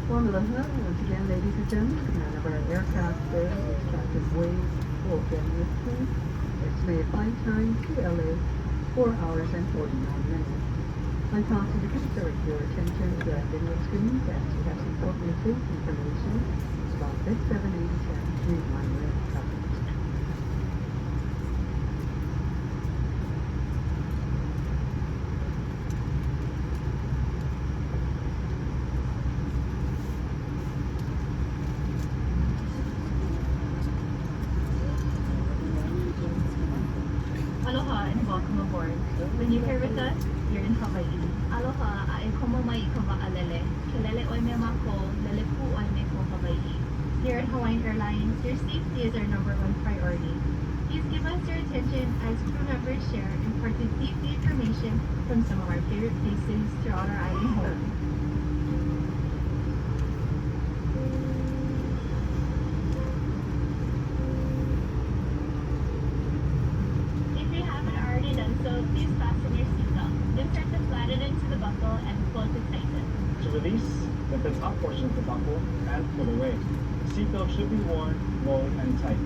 Aloha, once again, ladies and gentlemen, command of our aircraft there is Captain Wade Fulton with you. Estimated flight time to LA, 4 hours and 49 minutes. I'm calling to direct your attention to that video screen as we have some important safety information about this 787 Dreamliner coverage. Aloha and welcome aboard. When you're here with us, you're in Hawaii. Aloha, ay komo mai alele. Kelele oi me mako, lele pu oi me ko Hawaii. Here at Hawaiian Airlines, your safety is our #1 priority. Please give us your attention as crew members share important safety information from some of our favorite places throughout our island home. So please fasten your seatbelt. Insert the flathead into the buckle and close it tighten. To release, lift the top portion of the buckle and pull away. The seatbelt should be worn low and tight.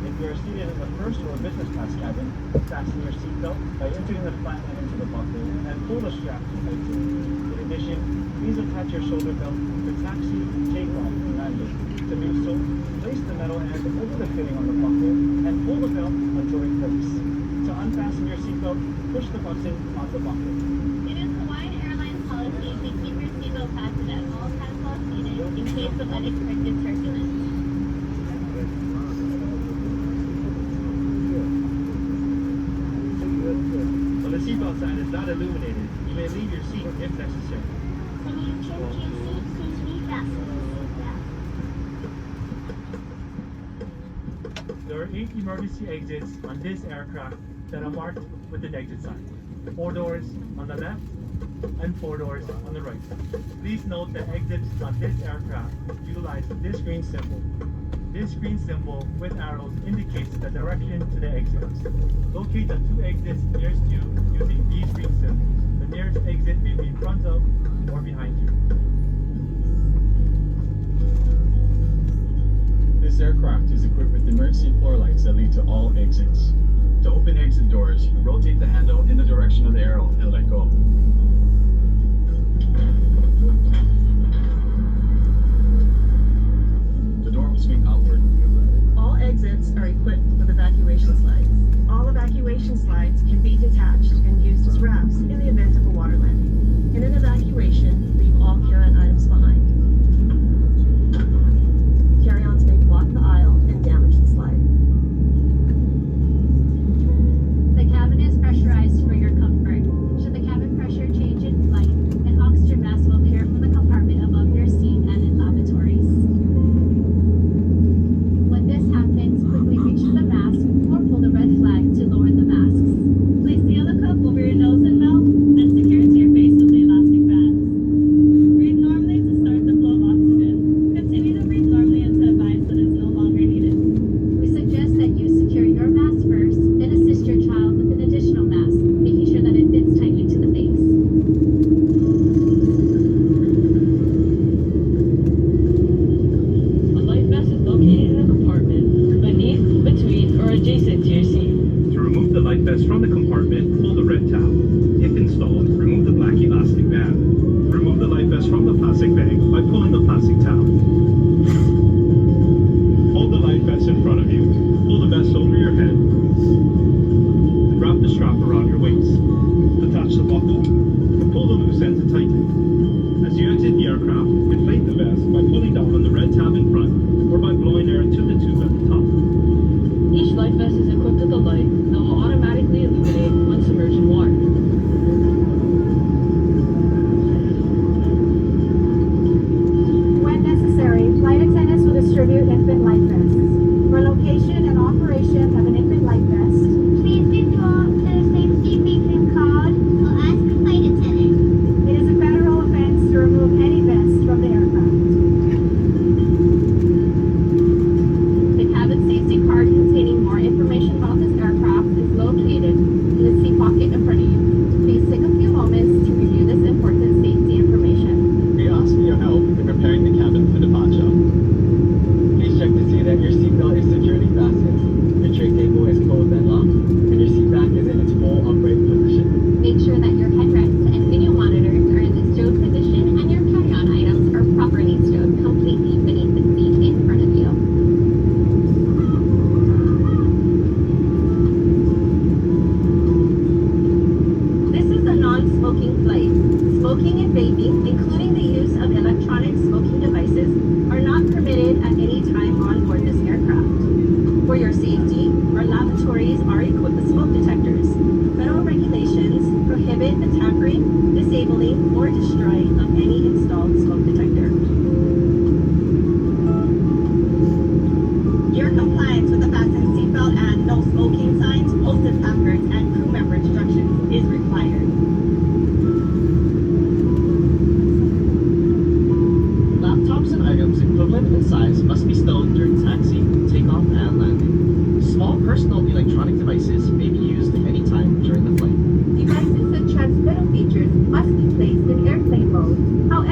If you are seated in the first or business class cabin, fasten your seatbelt by inserting the flathead into the buckle and pull the strap to tighten. In addition, please attach your shoulder belt to taxi, takeoff, and landing. To do so, place the metal end over the fitting on the buckle and pull the belt until it clicks. To unfasten your seatbelt, push the button on the buckle. It is Hawaiian Airlines policy to keep your seatbelt fastened at all times while seated in case of unexpected turbulence. When the seatbelt sign is not illuminated, you may leave your seat if necessary. When you change your seat, please refasten your seatbelt. There are 8 emergency exits on this aircraft that are marked with the exit sign. 4 doors on the left and 4 doors on the right. Please note that exits on this aircraft utilize this green symbol. This green symbol with arrows indicates the direction to the exits. Locate the 2 exits nearest you using these green symbols. The nearest exit may be in front of or behind you. This aircraft is equipped with emergency floor lights that lead to all exits. To open exit doors, rotate the handle in the direction of the arrow and let go. The door will swing outward. All exits are equipped with evacuation slides. All evacuation slides can be detached and used as rafts in the event of a water landing. In an evacuation, leave all carry-on items behind. Carry-ons may block the aisle and damage the slide. The cabin is pressurized for your comfort. Should the cabin pressure change in flight, an oxygen mask will appear from the compartment above your seat and in lavatories. When this happens, quickly reach for the mask or pull the red flag to lower the masks. Place the other cup over your nose and mouth and secure it to your face with the elastic bands. Breathe normally to start the flow of oxygen. Continue to breathe normally until advised that it's no longer needed. We suggest that you secure your mask first, then assist your child with an additional mask, making sure that it fits tightly to the face. A life vest is located in a compartment beneath, between, or adjacent to your seat. To remove the life vest from the compartment, pull the red tab. If installed, remove the black elastic band. Remove the life vest from the plastic bag by pulling the plastic tab. Hold the life vest in front of you. Pull the vest over your head. And wrap the strap around your waist. Attach the buckle and pull the loose end to tighten. As you exit the aircraft, inflate the vest by pulling down on the red tab in front or by blowing air into the tube at the top. Each life vest is equipped with a light that will automatically illuminate when submerged in water. When necessary,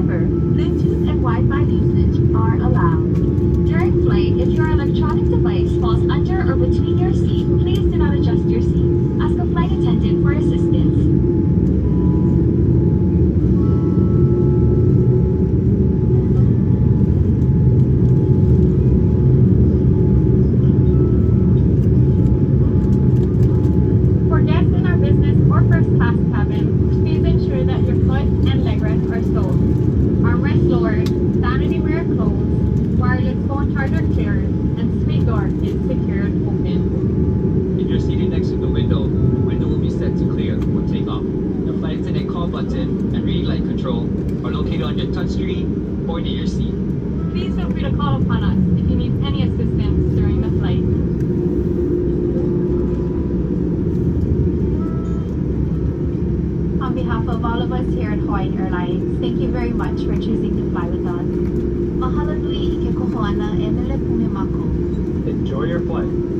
However, Bluetooth and Wi-Fi usage are allowed. During flight, if your electronic device falls under or between your seat, please do not adjust your seat. Ask a flight attendant for assistance. For guests in our business or first class cabin, please ensure that your foot and leg rests are stowed. Armrest lowered, vanity mirror closed, wireless phone charger cleared, and suite door is secured open. If you're seated next to the window will be set to clear for takeoff. The flight attendant call button and reading light control are located on your touchscreen or near your seat. Please feel free to call upon us if you need any assistance during the flight. On behalf of all of us here at Hawaiian Airlines, thank you very much for choosing to fly with us. Mahalo nui i ke kohoana e nele pume mako. Enjoy your flight.